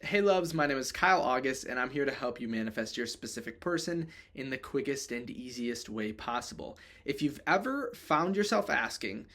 Hey loves, my name is Kyle August, and I'm here to help you manifest your specific person in the quickest and easiest way possible. If you've ever found yourself asking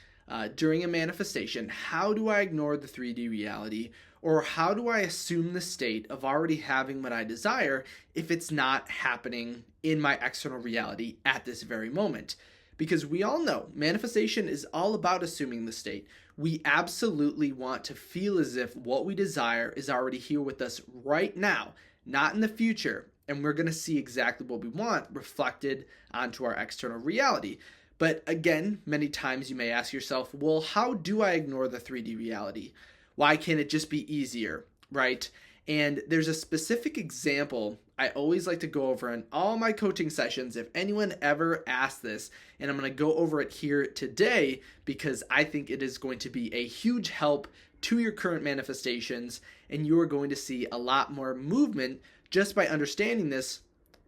during a manifestation, how do I ignore the 3D reality, or how do I assume the state of already having what I desire if it's not happening in my external reality at this very moment? Because we all know manifestation is all about assuming the state. We absolutely want to feel as if what we desire is already here with us right now, not in the future. And we're going to see exactly what we want reflected onto our external reality. But again, many times you may ask yourself, well, how do I ignore the 3D reality? Why can't it just be easier, right? And there's a specific example I always like to go over in all my coaching sessions if anyone ever asks this, and I'm going to go over it here today because I think it is going to be a huge help to your current manifestations, and you are going to see a lot more movement just by understanding this.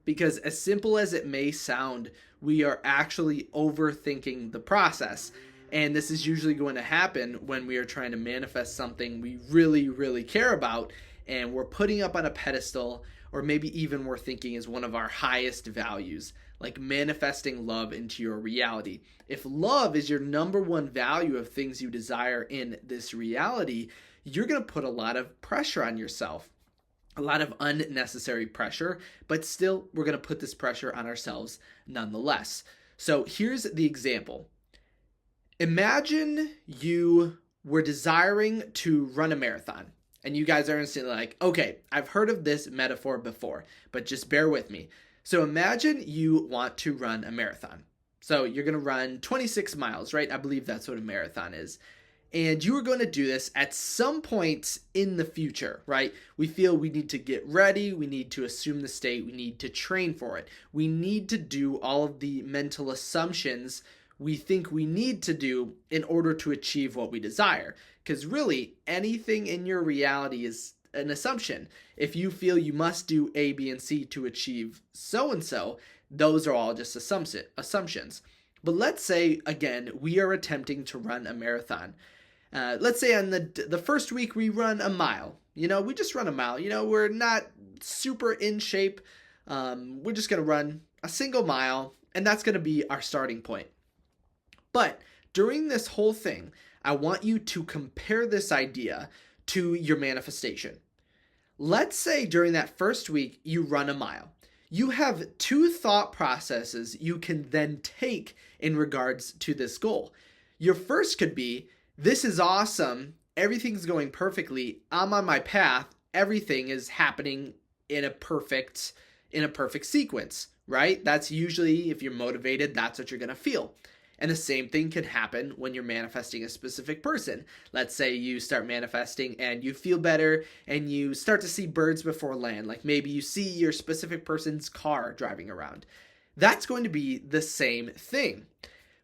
Because as simple as it may sound, we are actually overthinking the process. And this is usually going to happen when we are trying to manifest something we really, really care about, and we're putting up on a pedestal, or maybe even we're thinking is one of our highest values, like manifesting love into your reality. If love is your number one value of things you desire in this reality, you're going to put a lot of pressure on yourself, a lot of unnecessary pressure, but still, we're going to put this pressure on ourselves nonetheless. So here's the example. Imagine you were desiring to run a marathon, and you guys are instantly like, okay, I've heard of this metaphor before, but just bear with me. So imagine you want to run a marathon. So you're going to run 26 miles, right? I believe that's what a marathon is. And you are going to do this at some point in the future, right? We feel we need to get ready. We need to assume the state. We need to train for it. We need to do all of the mental assumptions we think we need to do in order to achieve what we desire. Because really, anything in your reality is an assumption. If you feel you must do A, B, and C to achieve so and so, those are all just assumptions. But let's say, again, we are attempting to run a marathon. Let's say on the first week we run a mile. We just run a mile. We're not super in shape. We're just going to run a single mile, and that's going to be our starting point. But during this whole thing, I want you to compare this idea to your manifestation. Let's say during that first week, you run a mile. You have two thought processes you can then take in regards to this goal. Your first could be, this is awesome. Everything's going perfectly. I'm on my path. Everything is happening in a perfect sequence, right? That's usually, if you're motivated, that's what you're going to feel. And the same thing can happen when you're manifesting a specific person. Let's say you start manifesting and you feel better and you start to see birds before land. Like maybe you see your specific person's car driving around. That's going to be the same thing.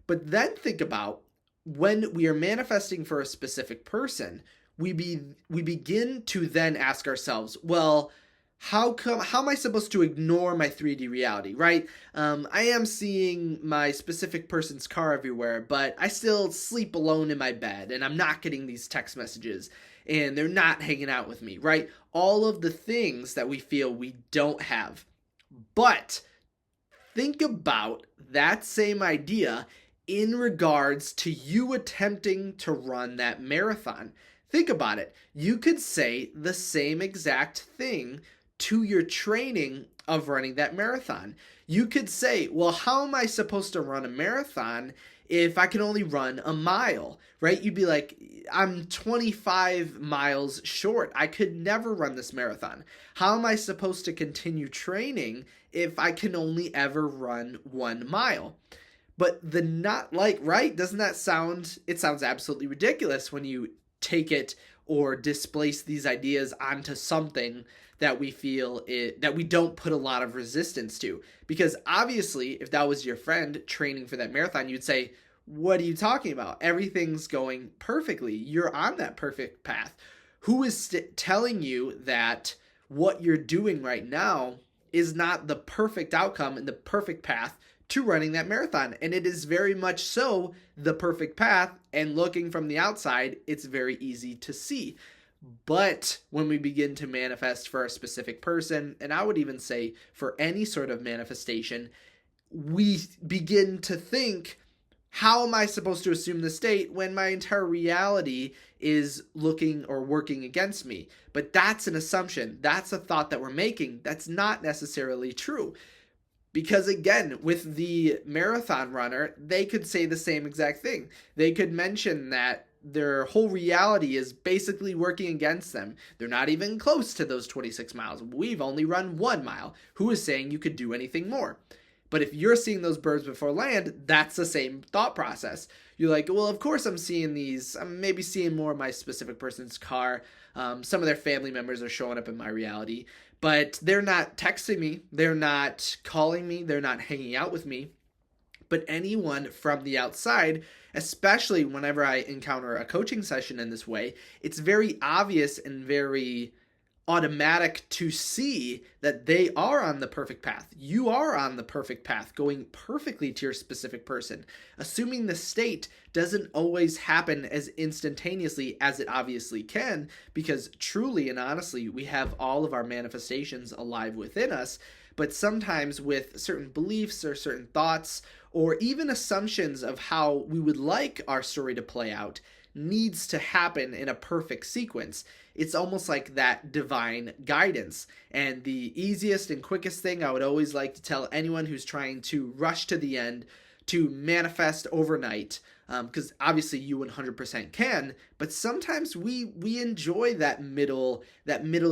But then think about when we are manifesting for a specific person, we begin to then ask ourselves, well, how am I supposed to ignore my 3D reality, right? I am seeing my specific person's car everywhere, but I still sleep alone in my bed, and I'm not getting these text messages, and they're not hanging out with me, right? All of the things that we feel we don't have. But think about that same idea in regards to you attempting to run that marathon. Think about it. You could say the same exact thing to your training of running that marathon. You could say, well, how am I supposed to run a marathon if I can only run a mile, right? You'd be like, I'm 25 miles short. I could never run this marathon. How am I supposed to continue training if I can only ever run 1 mile? But the not like, right? Doesn't that sound, it sounds absolutely ridiculous when you take it or displace these ideas onto something that we feel that we don't put a lot of resistance to. Because obviously, if that was your friend training for that marathon, you'd say, what are you talking about? Everything's going perfectly. You're on that perfect path. Who is telling you that what you're doing right now is not the perfect outcome and the perfect path to running that marathon? And it is very much so the perfect path, and looking from the outside, it's very easy to see. But when we begin to manifest for a specific person, and I would even say for any sort of manifestation, we begin to think, how am I supposed to assume the state when my entire reality is looking or working against me? But that's an assumption. That's a thought that we're making. That's not necessarily true. Because again, with the marathon runner, they could say the same exact thing. They could mention that their whole reality is basically working against them. They're not even close to those 26 miles. We've only run 1 mile. Who is saying you could do anything more? But if you're seeing those birds before land, that's the same thought process. You're like, well, of course I'm seeing these. I'm maybe seeing more of my specific person's car. Some of their family members are showing up in my reality, but they're not texting me. They're not calling me. They're not hanging out with me. But anyone from the outside, especially whenever I encounter a coaching session in this way, it's very obvious and very automatic to see that they are on the perfect path. You are on the perfect path, going perfectly to your specific person. Assuming the state doesn't always happen as instantaneously as it obviously can, because truly and honestly, we have all of our manifestations alive within us. But sometimes with certain beliefs or certain thoughts, or even assumptions of how we would like our story to play out, needs to happen in a perfect sequence. It's almost like that divine guidance. And the easiest and quickest thing I would always like to tell anyone who's trying to rush to the end to manifest overnight, because obviously you 100% can, but sometimes we enjoy that middle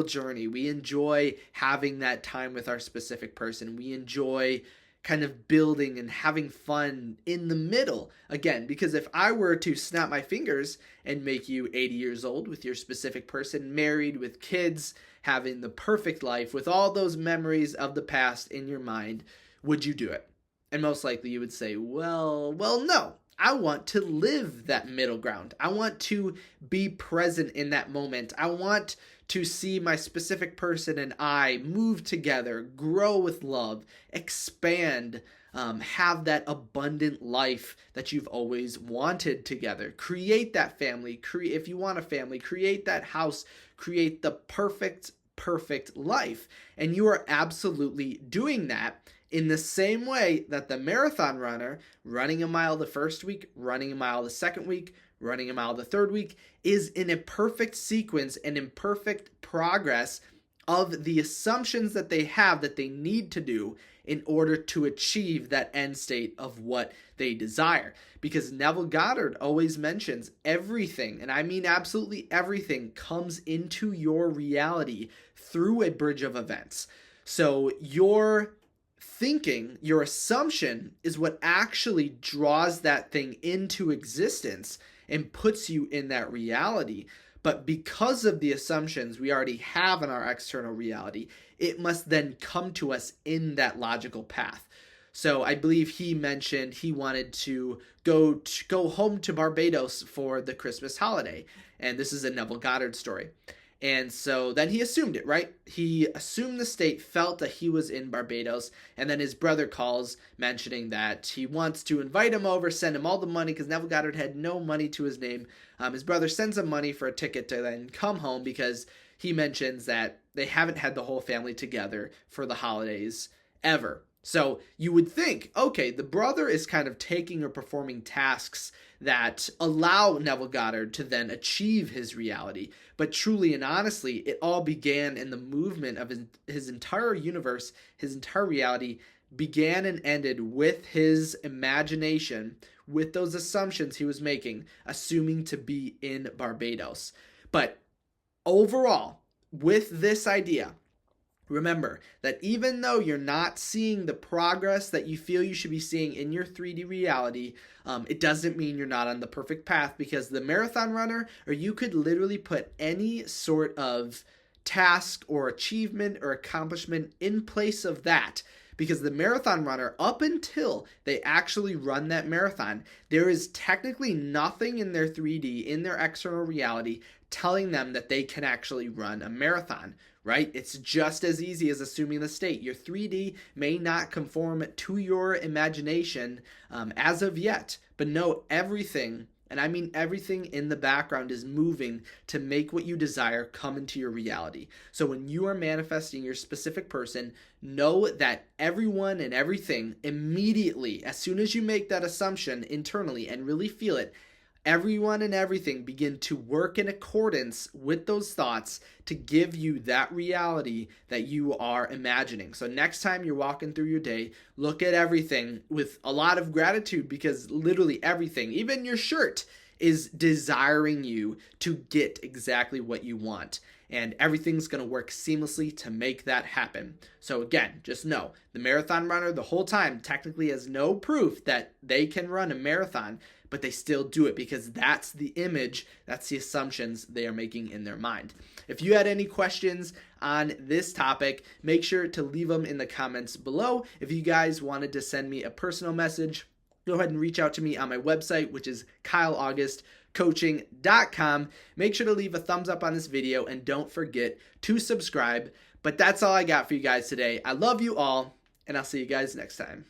journey. We enjoy having that time with our specific person. We enjoy kind of building and having fun in the middle. Again, because if I were to snap my fingers and make you 80 years old with your specific person, married with kids, having the perfect life with all those memories of the past in your mind, would you do it? And most likely you would say, well, no. I want to live that middle ground. I want to be present in that moment. I want to see my specific person and I move together, grow with love, expand, have that abundant life that you've always wanted together. Create that family. If you want a family, create that house. Create the perfect life. And you are absolutely doing that in the same way that the marathon runner, running a mile the first week, running a mile the second week, running a mile the third week, is in a perfect sequence and in perfect progress of the assumptions that they have that they need to do in order to achieve that end state of what they desire. Because Neville Goddard always mentions everything, and I mean absolutely everything, comes into your reality through a bridge of events. So your thinking, your assumption, is what actually draws that thing into existence and puts you in that reality. But because of the assumptions we already have in our external reality, it must then come to us in that logical path. So I believe he mentioned he wanted to go home to Barbados for the Christmas holiday. And this is a Neville Goddard story. And so then he assumed it, right? He assumed the state, felt that he was in Barbados, and then his brother calls mentioning that he wants to invite him over, send him all the money, because Neville Goddard had no money to his name. His brother sends him money for a ticket to then come home, because he mentions that they haven't had the whole family together for the holidays ever. So you would think, okay, the brother is kind of taking or performing tasks that allow Neville Goddard to then achieve his reality. But truly and honestly, it all began in the movement of his entire universe, his entire reality began and ended with his imagination, with those assumptions he was making, assuming to be in Barbados. But overall, with this idea, remember that even though you're not seeing the progress that you feel you should be seeing in your 3D reality, it doesn't mean you're not on the perfect path, because the marathon runner, or you could literally put any sort of task or achievement or accomplishment in place of that. Because the marathon runner, up until they actually run that marathon, there is technically nothing in their 3D, in their external reality, telling them that they can actually run a marathon, right? It's just as easy as assuming the state. Your 3D may not conform to your imagination as of yet, but know everything And I mean everything in the background is moving to make what you desire come into your reality. So when you are manifesting your specific person, know that everyone and everything immediately, as soon as you make that assumption internally and really feel it, everyone and everything begin to work in accordance with those thoughts to give you that reality that you are imagining. So next time you're walking through your day, look at everything with a lot of gratitude, because literally everything, even your shirt, is desiring you to get exactly what you want. And everything's going to work seamlessly to make that happen. So again, just know the marathon runner the whole time technically has no proof that they can run a marathon, but they still do it because that's the image, that's the assumptions they are making in their mind. If you had any questions on this topic, make sure to leave them in the comments below. If you guys wanted to send me a personal message, go ahead and reach out to me on my website, which is kyleaugustcoaching.com. Make sure to leave a thumbs up on this video and don't forget to subscribe. But that's all I got for you guys today. I love you all, and I'll see you guys next time.